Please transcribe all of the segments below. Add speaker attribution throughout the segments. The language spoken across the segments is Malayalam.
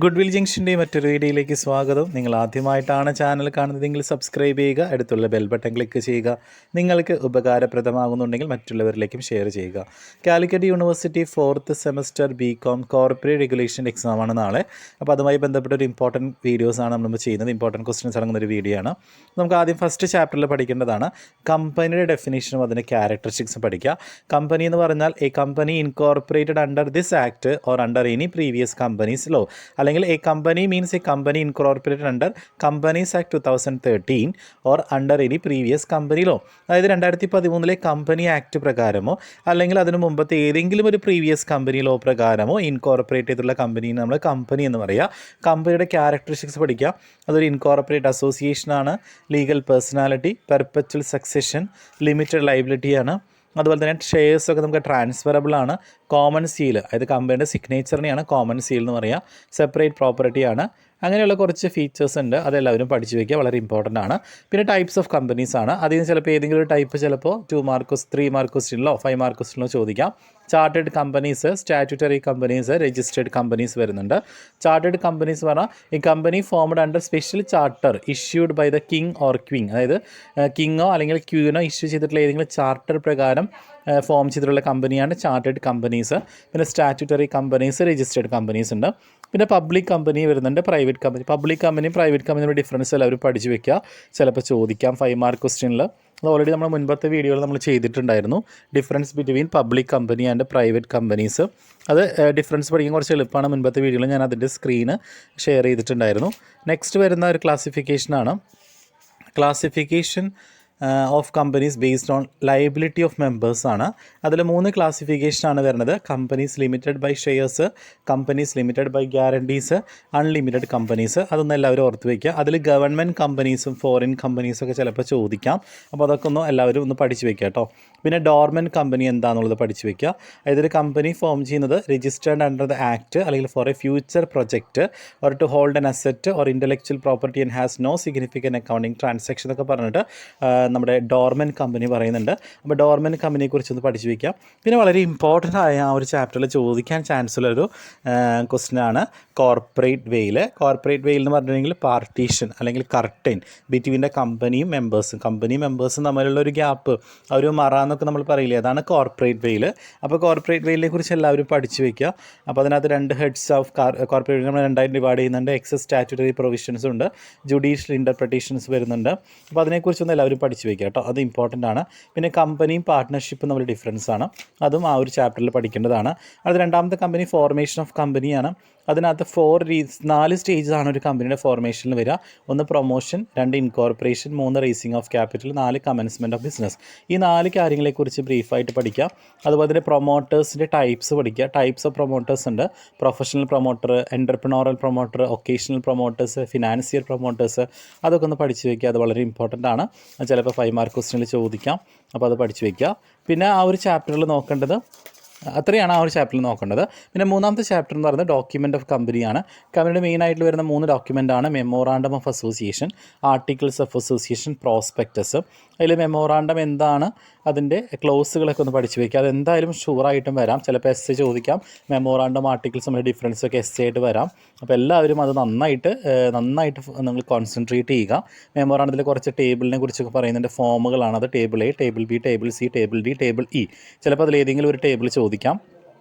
Speaker 1: ഗുഡ് വിൽ ജംഗ്ഷൻ്റെ മറ്റൊരു വീഡിയോയിലേക്ക് സ്വാഗതം. നിങ്ങൾ ആദ്യമായിട്ടാണ് ചാനൽ കാണുന്നതെങ്കിൽ സബ്സ്ക്രൈബ് ചെയ്യുക, അടുത്തുള്ള ബെൽ ബട്ടൺ ക്ലിക്ക് ചെയ്യുക. നിങ്ങൾക്ക് ഉപകാരപ്രദമാകുന്നുണ്ടെങ്കിൽ മറ്റുള്ളവരിലേക്കും ഷെയർ ചെയ്യുക. Calicut university 4th semester BCom corporate regulation എക്സാമാണ് നാളെ. അപ്പോൾ അതുമായി ബന്ധപ്പെട്ട ഒരു ഇമ്പോർട്ടൻറ്റ് വീഡിയോസാണ് നമ്മൾ ചെയ്യുന്നത്. ഇമ്പോർട്ടൻറ്റ് ക്വസ്റ്റ്യൻസ് ഇറങ്ങുന്നൊരു വീഡിയോ ആണ്. നമുക്ക് ആദ്യം ഫസ്റ്റ് ചാപ്റ്ററിൽ പഠിക്കേണ്ടതാണ് കമ്പനിയുടെ ഡെഫിനേഷനും അതിൻ്റെ ക്യാരക്ടറിസ്റ്റിക്സും പഠിക്കുക. കമ്പനി എന്ന് പറഞ്ഞാൽ a company incorporated under this act or under any previous companies law, അല്ലെങ്കിൽ a company means a company incorporated under companies act 2013 or under any previous company law. അതായത് 2013 കമ്പനി ആക്ട് പ്രകാരമോ അല്ലെങ്കിൽ അതിനു മുമ്പത്തെ ഏതെങ്കിലും ഒരു പ്രീവിയസ് കമ്പനി ലോ പ്രകാരമോ ഇൻകോർപ്പറേറ്റ് ചെയ്തിട്ടുള്ള കമ്പനീനെ നമ്മൾ കമ്പനി എന്ന് പറയുക. കമ്പനിയുടെ ക്യാരക്ടറിസ്റ്റിക്സ് പഠിക്കുക. അതൊരു ഇൻകോർപ്പറേറ്റ് അസോസിയേഷനാണ്, legal personality, perpetual succession, limited ലയബിലിറ്റിയാണ്. അതുപോലെ തന്നെ ഷെയർസൊക്കെ നമുക്ക് ട്രാൻസ്ഫറബിൾ ആണ്. കോമൺ സീൽ, അതായത് കമ്പനിയുടെ സിഗ്നേച്ചറിനെയാണ് കോമൺ സീൽ എന്ന് പറയുക. സെപ്പറേറ്റ് പ്രോപ്പർട്ടിയാണ്. അങ്ങനെയുള്ള കുറച്ച് ഫീച്ചേഴ്സ് ഉണ്ട്, അതെല്ലാവരും പഠിച്ചു വയ്ക്കുക, വളരെ ഇമ്പോർട്ടൻ്റ് ആണ്. പിന്നെ ടൈപ്സ് ഓഫ് കമ്പനീസ് ആണ്. അതിൽ നിന്ന് ചിലപ്പോൾ ഏതെങ്കിലും ഒരു ടൈപ്പ് ചിലപ്പോൾ 2 മാർക്ക് 3 മാർക്ക് ക്വസ്റ്റ്യനിലോ 5 മാർക്ക് ക്വസ്റ്റ്യനിലോ ചോദിക്കാം. Chartered companies, statutory companies, registered companies വരുന്നുണ്ട്. ചാർട്ടേഡ് കമ്പനീസ് പറഞ്ഞാൽ ഈ company formed under special charter issued by the king or queen, അതായത് കിങ്ങോ അല്ലെങ്കിൽ ക്വീനോ ഇഷ്യൂ ചെയ്തിട്ടുള്ള ഏതെങ്കിലും ചാർട്ടർ പ്രകാരം ഫോം ചെയ്തിട്ടുള്ള കമ്പനിയാണ് ചാർട്ടേഡ് കമ്പനീസ്. പിന്നെ സ്റ്റാറ്റ്യൂട്ടറി കമ്പനീസ്, രജിസ്റ്റേർഡ് കമ്പനീസ് ഉണ്ട്. പിന്നെ പബ്ലിക് കമ്പനി വരുന്നുണ്ട്, പ്രൈവറ്റ് കമ്പനി. പബ്ലിക് കമ്പനിയും പ്രൈവറ്റ് കമ്പനിയുടെ ഡിഫറൻസ് എല്ലാവരും പഠിച്ചു വെക്കുക, ചിലപ്പോൾ ചോദിക്കാം 5 മാർക്ക് ക്വസ്റ്റ്യനിൽ. അത് ഓൾറെഡി നമ്മൾ മുൻപത്തെ വീഡിയോയിൽ നമ്മൾ ചെയ്തിട്ടുണ്ടായിരുന്നു, difference between public company and private companies. അത് ഡിഫറൻസ് പഠിക്കാൻ കുറച്ച് എളുപ്പമാണ്. മുൻപത്തെ വീഡിയോയിൽ ഞാൻ അതിൻ്റെ സ്ക്രീന് ഷെയർ ചെയ്തിട്ടുണ്ടായിരുന്നു. നെക്സ്റ്റ് വരുന്ന ഒരു ക്ലാസിഫിക്കേഷനാണ് classification of companies based on liability of members ആണ്. അതിൽ 3 ക്ലാസിഫിക്കേഷനാണ് വരുന്നത്. Companies limited by shares, companies limited by guarantees, unlimited companies. അതൊന്നും എല്ലാവരും ഓർത്ത് വയ്ക്കുക. അതിൽ ഗവൺമെൻറ് കമ്പനീസും ഫോറിൻ കമ്പനീസും ഒക്കെ ചിലപ്പോൾ ചോദിക്കാം. അപ്പോൾ അതൊക്കെ എല്ലാവരും ഒന്ന് പഠിച്ച് വയ്ക്കുക കേട്ടോ. പിന്നെ ഡോർമെൻറ്റ് കമ്പനി എന്താണെന്നുള്ളത് പഠിച്ച് വയ്ക്കുക. അതായത് ഒരു കമ്പനി ഫോം ചെയ്യുന്നത് രജിസ്റ്റേർഡ് അണ്ടർ ദ ആക്ട്, അല്ലെങ്കിൽ for a future project or to hold an asset or intellectual property and has no significant accounting transaction എന്നൊക്കെ പറഞ്ഞിട്ട് നമ്മുടെ ഡോർമെൻറ്റ് കമ്പനി പറയുന്നുണ്ട്. അപ്പോൾ ഡോർമെൻറ്റ് കമ്പനിയെക്കുറിച്ചൊന്ന് പഠിച്ചു വയ്ക്കാം. പിന്നെ വളരെ ഇമ്പോർട്ടൻ്റ് ആയ ആ ഒരു ചാപ്റ്ററിൽ ചോദിക്കാൻ ചാൻസ് ഉള്ളൊരു ക്വസ്റ്റ്യനാണ് കോർപ്പറേറ്റ് വെയിൽ. കോർപ്പറേറ്റ് വെയിൽ എന്ന് പറഞ്ഞിട്ടുണ്ടെങ്കിൽ പാർട്ടീഷൻ അല്ലെങ്കിൽ കർട്ടൻ ബിറ്റ്വീൻ ദ കമ്പനിയും മെമ്പേഴ്സും. കമ്പനിയും മെമ്പേഴ്സും തമ്മിലുള്ള ഒരു ഗ്യാപ്പ്, ആ ഒരു മറ എന്നൊക്കെ നമ്മൾ പറയില്ലേ, അതാണ് കോർപ്പറേറ്റ് വെയിൽ. അപ്പോൾ കോർപ്പറേറ്റ് വെയിലിനെ കുറിച്ച് എല്ലാവരും പഠിച്ചു വയ്ക്കുക. അപ്പോൾ അതിനകത്ത് 2 ഹെഡ്സ് ഓഫ് കോർപ്പറേറ്റ് നമ്മൾ 2 ഡിവൈഡ് ചെയ്യുന്നുണ്ട്. എക്സസ് സ്റ്റാറ്റ്യൂട്ടറി പ്രൊവിഷൻസും ഉണ്ട്, ജുഡീഷ്യൽ ഇൻ്റർപ്രിട്ടേഷൻസ് വരുന്നുണ്ട്. അപ്പോൾ അതിനെക്കുറിച്ചൊന്നും എല്ലാവരും പഠിച്ചു വയ്ക്കുക കേട്ടോ, അത് ഇമ്പോർട്ടൻ്റ് ആണ്. പിന്നെ കമ്പനിയും പാർട്ട്ണർഷിപ്പും തമ്മിൽ ഡിഫറൻസ് ആണ്, അതും ആ ഒരു ചാപ്റ്ററിൽ പഠിക്കേണ്ടതാണ്. അത് രണ്ടാമത്തെ കമ്പനി ഫോർമേഷൻ ഓഫ് കമ്പനിയാണ്. അതിനകത്ത് 4 സ്റ്റേജാണ് ഒരു കമ്പനിയുടെ ഫോർമേഷനിൽ വരിക. 1 promotion, 2 incorporation, 3 raising of capital, 4 commencement of business. ഈ 4 കാര്യങ്ങളെക്കുറിച്ച് ബ്രീഫായിട്ട് പഠിക്കുക. അതുപോലെ തന്നെ പ്രൊമോട്ടേഴ്സിൻ്റെ ടൈപ്സ് പഠിക്കുക. ടൈപ്സ് ഓഫ് പ്രൊമോട്ടേഴ്സ് ഉണ്ട്: professional promoter, entrepreneurial promoter, occasional promoters, financial promoters. അതൊക്കെ ഒന്ന് പഠിച്ച് വയ്ക്കുക, അത് വളരെ ഇമ്പോർട്ടൻ്റ് ആണ്. ചിലപ്പോൾ 5 മാർക്ക് ക്വസ്റ്റ്യനിൽ ചോദിക്കാം, അപ്പോൾ അത് പഠിച്ച് വയ്ക്കുക. പിന്നെ ആ ഒരു ചാപ്റ്ററിൽ നോക്കേണ്ടത് അത്രയാണ്, ആ ഒരു ചാപ്റ്ററിൽ നോക്കേണ്ടത്. പിന്നെ 3ാമത്തെ ചാപ്റ്റർ എന്ന് പറയുന്നത് ഡോക്യുമെൻ്റ് ഓഫ് കമ്പനിയാണ്. കമ്പനിയുടെ മെയിനായിട്ട് വരുന്ന 3 ഡോക്യുമെൻ്റാണ്: memorandum of association, articles of association, prospectus. അതിൽ മെമ്മോറാണ്ടം എന്താണ്, അതിൻ്റെ ക്ലോസുകളൊക്കെ ഒന്ന് പഠിച്ച് വയ്ക്കുക. അതെന്തായാലും ഷുവറായിട്ടും വരാം, ചിലപ്പോൾ എസ് ചോദിക്കാം. മെമ്മോറാണ്ടം ആർട്ടിക്കിൾസ് തമ്മിൽ ഡിഫറൻസൊക്കെ എസ് ആയിട്ട് വരാം. അപ്പോൾ എല്ലാവരും അത് നന്നായിട്ട് നിങ്ങൾ കോൺസെൻട്രേറ്റ് ചെയ്യുക. മെമ്മോറാണ്ടത്തിൽ കുറച്ച് ടേബിളിനെ കുറിച്ചൊക്കെ പറയുന്നുണ്ട്, ഫോമുകളാണ്. അത് table A, table B, table C, table D, table E. ചിലപ്പോൾ അതിൽ ഏതെങ്കിലും ഒരു ടേബിൾ ചോദിക്കാം.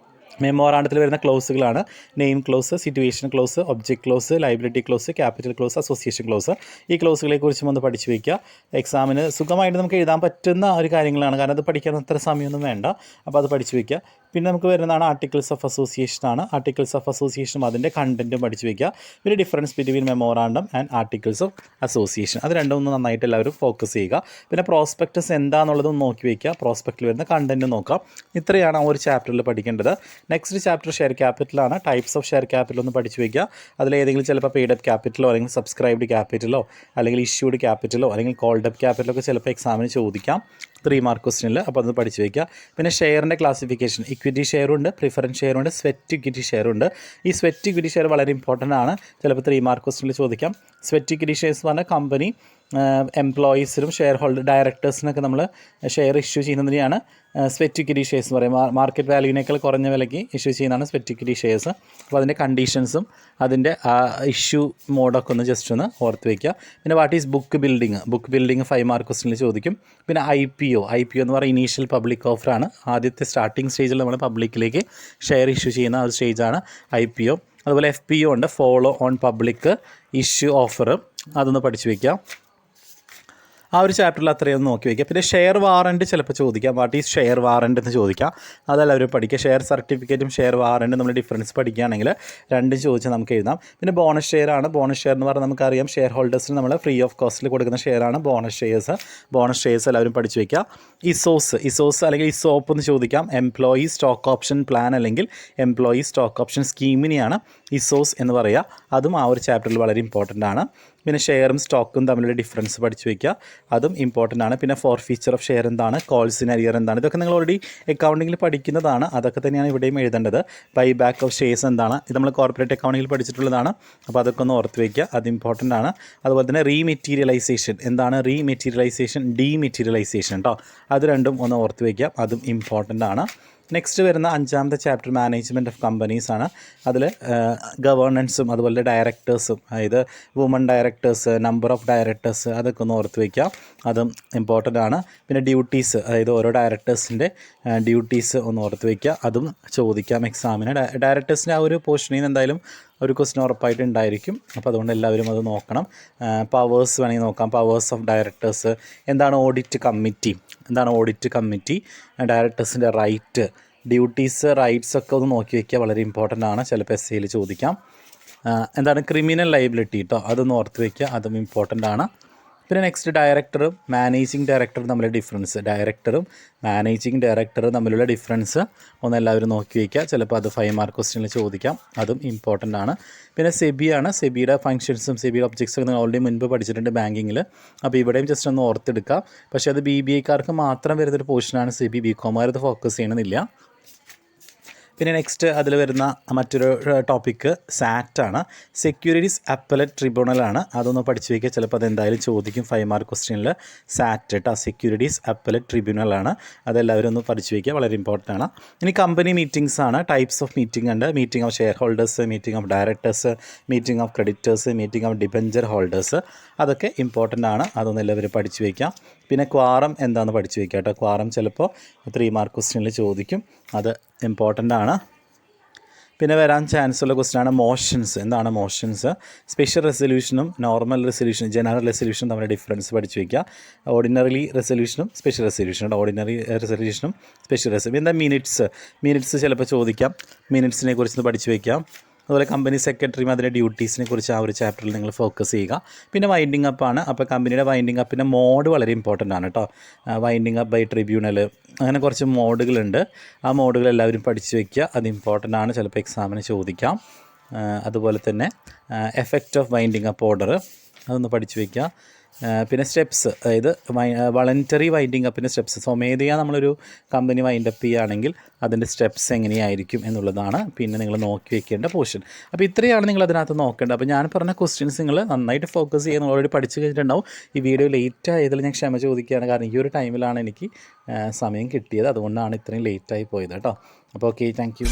Speaker 1: മെമ്മോറാണ്ടത്തിൽ വരുന്ന ക്ലോസുകളാണ് name clause, situation clause, object clause, liability clause, capital clause, association clause. ഈ ക്ലോസുകളെക്കുറിച്ചും ഒന്ന് പഠിച്ച് വയ്ക്കുക. എക്സാമിന് സുഖമായിട്ട് നമുക്ക് എഴുതാൻ പറ്റുന്ന ഒരു കാര്യങ്ങളാണ്, കാരണം അത് പഠിക്കാൻ അത്ര സമയമൊന്നും വേണ്ട. അപ്പോൾ അത് പഠിച്ച് വയ്ക്കുക. പിന്നെ നമുക്ക് വരുന്നതാണ് ആർട്ടിക്കിൾസ് ഓഫ് അസോസിയേഷനാണ്. ആർട്ടിക്കിൾസ് ഓഫ് അസോസിയേഷനും അതിൻ്റെ കണ്ടൻറ്റും പഠിച്ച് വയ്ക്കുക. പിന്നെ difference between memorandum and articles of association, അത് രണ്ടും ഒന്ന് നന്നായിട്ട് എല്ലാവരും ഫോക്കസ് ചെയ്യുക. പിന്നെ പ്രോസ്പെക്ടസ് എന്താണെന്നുള്ളതും നോക്കി വയ്ക്കുക, പ്രോസ്പെക്റ്റിൽ വരുന്ന കണ്ടൻറ്റ് നോക്കാം. ഇത്രയാണ് ആ ഒരു ചാപ്റ്ററിൽ പഠിക്കേണ്ടത്. നെക്സ്റ്റ് ചാപ്റ്റർ ഷെയർ ക്യാപിറ്റലാണ്. ടൈപ്സ് ഓഫ് ഷെയർ ക്യാപിറ്റൽ ഒന്ന് പഠിച്ച് വയ്ക്കുക. അതിലേതെങ്കിലും ചിലപ്പോൾ പെയ്ഡ് അപ്പ് ക്യാപിറ്റലോ അല്ലെങ്കിൽ സബ്സ്ക്രൈബ്ഡ് ക്യാപിറ്റലോ അല്ലെങ്കിൽ ഇഷ്യൂഡ് ക്യാപിറ്റലോ അല്ലെങ്കിൽ കോൾഡ് അപ്പ് ക്യാപിറ്റലോ ഒക്കെ ചിലപ്പോൾ എക്സാമിന് ചോദിക്കാം 3 മാർക്ക് ക്വസ്റ്റ്യനിൽ. അപ്പോൾ അത് പഠിച്ച് വയ്ക്കുക. പിന്നെ ഷെയറിൻ്റെ ക്ലാസിഫിക്കേഷൻ: ഇക്വിറ്റി ഷെയറുണ്ട്, പ്രിഫറൻസ് ഷെയറുണ്ട്, സ്വെറ്റ് ഇക്വിറ്റി ഷെയറുണ്ട്. ഈ സ്വെറ്റ് ഇക്വിറ്റി ഷെയർ വളരെ ഇമ്പോർട്ടൻ്റ് ആണ്, ചിലപ്പോൾ 3 മാർക്ക് ക്വസ്റ്റ്യനിൽ ചോദിക്കാം. സ്വെറ്റ് ഇക്വിറ്റി ഷെയർസ് പറഞ്ഞാൽ കമ്പനി എംപ്ലോയീസിനും ഷെയർ ഹോൾഡർ ഡയറക്ടേഴ്സിനൊക്കെ നമ്മൾ ഷെയർ ഇഷ്യൂ ചെയ്യുന്നതിനെയാണ് സ്വെറ്റ് ഇക്വിറ്റി ഷെയർസ് എന്ന് പറയും. മാർക്കറ്റ് വാല്യൂവിനേക്കാൾ കുറഞ്ഞ വിലയ്ക്ക് ഇഷ്യൂ ചെയ്യുന്നതാണ് സ്വെറ്റ് ഇക്വിറ്റി ഷെയർസ്. അപ്പോൾ അതിൻ്റെ കണ്ടീഷൻസും അതിൻ്റെ ഇഷ്യൂ മോഡൊക്കെ ഒന്ന് ജസ്റ്റ് ഒന്ന് ഓർത്ത് വയ്ക്കുക. പിന്നെ what is book building 5 mark ക്വസ്റ്റ്യനിൽ ചോദിക്കും. പിന്നെ IPO എന്ന് പറയുന്നത് ഇനീഷ്യൽ പബ്ലിക് ഓഫറാണ്. ആദ്യത്തെ സ്റ്റാർട്ടിംഗ് സ്റ്റേജിൽ നമ്മൾ പബ്ലിക്കിലേക്ക് ഷെയർ ഇഷ്യൂ ചെയ്യുന്ന ഒരു സ്റ്റേജാണ് IPO. അതുപോലെ FPO ഉണ്ട്, follow on public issue offer. അതൊന്ന് പഠിച്ചു വയ്ക്കാം. ആ ഒരു ചാപ്റ്ററിൽ അത്രയും നോക്കി വയ്ക്കുക. പിന്നെ ഷെയർ വാറൻറ്റ് ചിലപ്പോൾ ചോദിക്കാം. വാട്ട് ഈസ് ഷെയർ വാറൻറ്റ് എന്ന് ചോദിക്കാം. അതെല്ലാവരും പഠിക്കുക. ഷെയർ സർട്ടിഫിക്കറ്റും ഷെയർ വാറൻറ്റും നമ്മൾ ഡിഫറൻസ് പഠിക്കുകയാണെങ്കിൽ രണ്ടും ചോദിച്ചാൽ നമുക്ക് എഴുതാം. പിന്നെ ബോണസ് ഷെയർ ആണ്. ബോണസ് ഷെയർ എന്ന് പറഞ്ഞാൽ നമുക്കറിയാം ഷെയർ ഹോൾഡേഴ്സിന് നമ്മൾ ഫ്രീ ഓഫ് കോസ്റ്റിൽ കൊടുക്കുന്ന ഷെയറാണ് ബോണസ് ഷെയർസ് എല്ലാവരും പഠിച്ചു വയ്ക്കുക. ഇസോസ് അല്ലെങ്കിൽ ഇസോപ്പ് എന്ന് ചോദിക്കാം. എംപ്ലോയി സ്റ്റോക്ക് ഓപ്ഷൻ പ്ലാൻ അല്ലെങ്കിൽ എംപ്ലോയി സ്റ്റോക്ക് ഓപ്ഷൻ സ്കീമിനെയാണ് ഇസോസ് എന്ന് പറയുക. അതും ആ ഒരു ചാപ്റ്ററിൽ വളരെ ഇമ്പോർട്ടൻ്റ് ആണ്. പിന്നെ ഷെയറും സ്റ്റോക്കും തമ്മിലുള്ള ഡിഫറൻസ് പഠിച്ചു വയ്ക്കുക. അതും ഇമ്പോർട്ടൻ്റ് ആണ്. പിന്നെ ഫോർഫീച്ചർ ഓഫ് ഷെയർ എന്താണ്, കോൾസ് ഇൻ അരിയർ എന്താണ്, ഇതൊക്കെ നിങ്ങൾ ഓൾറെഡി അക്കൗണ്ടിങ്ങിൽ പഠിക്കുന്നതാണ്. അതൊക്കെ തന്നെയാണ് ഇവിടെയും എഴുതേണ്ടത്. ബൈ ബാക്ക് ഓഫ് ഷെയർസ് എന്താണ്, ഇത് നമ്മൾ കോർപ്പറേറ്റ് അക്കൗണ്ടിങ്ങിൽ പഠിച്ചിട്ടുള്ളതാണ്. അപ്പോൾ അതൊക്കെ ഒന്ന് ഓർത്ത് വയ്ക്കുക. അത് ഇമ്പോർട്ടൻ്റ് ആണ്. അതുപോലെ തന്നെ റീമെറ്റീരിയലൈസേഷൻ എന്താണ്, ഡീമെറ്റീരിയലൈസേഷൻ കേട്ടോ. അത് രണ്ടും ഒന്ന് ഓർത്ത് വയ്ക്കുക. അതും ഇമ്പോർട്ടൻ്റ് ആണ്. നെക്സ്റ്റ് വരുന്ന 5ാമത്തെ ചാപ്റ്റർ മാനേജ്മെൻറ്റ് ഓഫ് കമ്പനീസ് ആണ്. അതിൽ ഗവേണൻസും അതുപോലെ ഡയറക്ടേഴ്സും, അതായത് woman directors, number of directors, അതൊക്കെ ഒന്ന് ഓർത്ത് വയ്ക്കാം. അതും ഇമ്പോർട്ടൻ്റ് ആണ്. പിന്നെ ഡ്യൂട്ടീസ്, അതായത് ഓരോ ഡയറക്ടേഴ്സിൻ്റെ ഡ്യൂട്ടീസ് ഒന്ന് ഓർത്ത് വയ്ക്കുക. അതും ചോദിക്കാം എക്സാമിന്. ഡയറക്ടേഴ്സിൻ്റെ ആ ഒരു പോർഷനിൽ നിന്ന് എന്തായാലും ഒരു ക്വസ്റ്റ്യൻ ഉറപ്പായിട്ട് ഉണ്ടായിരിക്കും. അപ്പോൾ അതുകൊണ്ട് എല്ലാവരും അത് നോക്കണം. പവേഴ്സ് വേണമെങ്കിൽ നോക്കാം. പവേഴ്സ് ഓഫ് ഡയറക്ടേഴ്സ് എന്താണ്, ഓഡിറ്റ് കമ്മിറ്റി, ഡയറക്ടേഴ്സിൻ്റെ റൈറ്റ്, ഡ്യൂട്ടീസ്, റൈറ്റ്സ് ഒക്കെ ഒന്ന് നോക്കി വയ്ക്കുക. വളരെ ഇമ്പോർട്ടൻ്റ് ആണ്. ചിലപ്പോൾ SAയിൽ ചോദിക്കാം. എന്താണ് ക്രിമിനൽ ലയബിലിറ്റി കേട്ടോ, അതൊന്ന് ഓർത്ത് വയ്ക്കുക. അതും ഇമ്പോർട്ടൻ്റ് ആണ്. പിന്നെ നെക്സ്റ്റ് ഡയറക്ടറും മാനേജിങ് ഡയറക്ടറും തമ്മിലുള്ള ഡിഫറൻസ് ഒന്ന് എല്ലാവരും നോക്കി വയ്ക്കുക. ചിലപ്പോൾ അത് 5 മാർക്ക് ക്വസ്റ്റ്യനിൽ ചോദിക്കാം. അതും ഇമ്പോർട്ടൻ്റ് ആണ്. പിന്നെ സെബിയാണ്. സെബിയുടെ ഫംഗ്ഷൻസും സെബിയുടെ ഒബ്ജക്ട്സും നിങ്ങൾ ഓൾറെഡി മുൻപ് പഠിച്ചിട്ടുണ്ട് ബാങ്കിങ്ങിൽ. അപ്പോൾ ഇവിടെയും ജസ്റ്റ് ഒന്ന് ഓർത്തെടുക്കുക. പക്ഷേ അത് BBAക്കാർക്ക് മാത്രം വരുന്നൊരു പോർഷനാണ് സെബി. BComകാർ ഇത് ഫോക്കസ് ചെയ്യണമെന്നില്ല. പിന്നെ നെക്സ്റ്റ് അതിൽ വരുന്ന മറ്റൊരു ടോപ്പിക്ക് സാറ്റാണ്. സെക്യൂരിറ്റീസ് അപ്പലറ്റ് ട്രിബ്യൂണലാണ്. അതൊന്ന് പഠിച്ചു വയ്ക്കുക. ചിലപ്പോൾ അതെന്തായാലും ചോദിക്കും 5 മാർക്ക് ക്വസ്റ്റ്യനിൽ. സാറ്റ് കേട്ടോ, സെക്യൂരിറ്റീസ് അപ്പലറ്റ് ട്രിബ്യൂണലാണ്. അതെല്ലാവരും ഒന്ന് പഠിച്ചു വയ്ക്കുക. വളരെ ഇമ്പോർട്ടൻ്റ് ആണ്. ഇനി കമ്പനി മീറ്റിംഗ്സ് ആണ്. ടൈപ്സ് ഓഫ് മീറ്റിംഗ് ഉണ്ട്. Meeting of share holders, meeting of directors, meeting of creditors, meeting of debenture holders, അതൊക്കെ ഇമ്പോർട്ടൻ്റ് ആണ്. അതൊന്നും എല്ലാവരും പഠിച്ചു വയ്ക്കാം. പിന്നെ ക്വാറം എന്താണെന്ന് പഠിച്ചു വയ്ക്കുക കേട്ടോ. ക്വാറം ചിലപ്പോൾ 3 മാർക്ക് ക്വസ്റ്റ്യനിൽ ചോദിക്കും. അത് ഇമ്പോർട്ടൻ്റ് ആണ്. പിന്നെ വരാൻ ചാൻസ് ഉള്ള ക്വസ്റ്റ്യനാണ് മോഷൻസ്. എന്താണ് മോഷൻസ്? സ്പെഷ്യൽ റെസൊല്യൂഷനും നോർമൽ റെസൊല്യൂഷനും ജനറൽ റെസൊല്യൂഷനും തമ്മിൽ ഡിഫറൻസ് പഠിച്ചു വയ്ക്കുക. ഓർഡിനറി റെസൊല്യൂഷനും സ്പെഷ്യൽ റെസൊല്യൂഷനും. ഓർഡിനറി റെസൊല്യൂഷനും സ്പെഷ്യൽ റെസൊല്യൂഷൻ. എന്താ മിനിറ്റ്സ് ചിലപ്പോൾ ചോദിക്കാം. മിനിറ്റ്സിനെ കുറിച്ച് പഠിച്ചു വയ്ക്കാം. അതുപോലെ കമ്പനി സെക്രട്ടറിയും അതിൻ്റെ ഡ്യൂട്ടീസിനെ കുറിച്ച് ആ ഒരു ചാപ്റ്ററിൽ നിങ്ങൾ ഫോക്കസ് ചെയ്യുക. പിന്നെ വൈൻഡിങ് അപ്പാണ്. അപ്പോൾ കമ്പനിയുടെ വൈൻഡിങ് അപ്പിൻ്റെ മോഡ് വളരെ ഇമ്പോർട്ടൻ്റ് ആണ് കേട്ടോ. വൈൻഡിങ് അപ്പ് ബൈ ട്രിബ്യൂണൽ, അങ്ങനെ കുറച്ച് മോഡുകളുണ്ട്. ആ മോഡുകൾ എല്ലാവരും പഠിച്ചു വയ്ക്കുക. അത് ഇമ്പോർട്ടൻ്റ് ആണ്. ചിലപ്പോൾ എക്സാമിന് ചോദിക്കാം. അതുപോലെ തന്നെ effect of winding up order, അതൊന്ന് പഠിച്ചു വയ്ക്കുക. പിന്നെ സ്റ്റെപ്സ്, അതായത് വളണ്ടറി വൈൻഡിങ് അപ്പിൻ്റെ സ്റ്റെപ്സ്. സ്വമേധയാ നമ്മളൊരു കമ്പനി വൈൻഡ് അപ്പ് ചെയ്യുകയാണെങ്കിൽ അതിൻ്റെ സ്റ്റെപ്സ് എങ്ങനെയായിരിക്കും എന്നുള്ളതാണ് പിന്നെ നിങ്ങൾ നോക്കി വെക്കേണ്ട പോർഷൻ. അപ്പോൾ ഇത്രയാണ് നിങ്ങൾ അതിനകത്ത് നോക്കേണ്ടത്. അപ്പോൾ ഞാൻ പറഞ്ഞ ക്വസ്റ്റ്യൻസ് നിങ്ങൾ നന്നായിട്ട് ഫോക്കസ് ചെയ്യുക. ഓൾറെഡി പഠിച്ചു കഴിഞ്ഞിട്ടുണ്ടാവും. ഈ വീഡിയോ ലേറ്റ് ആയതിൽ ഞാൻ ക്ഷമ ചോദിക്കുകയാണ്. കാരണം ഈ ഒരു ടൈമിലാണ് എനിക്ക് സമയം കിട്ടിയത്. അതുകൊണ്ടാണ് ഇത്രയും ലേറ്റായി പോയത് കേട്ടോ. അപ്പോൾ ഓക്കെ, താങ്ക് യു.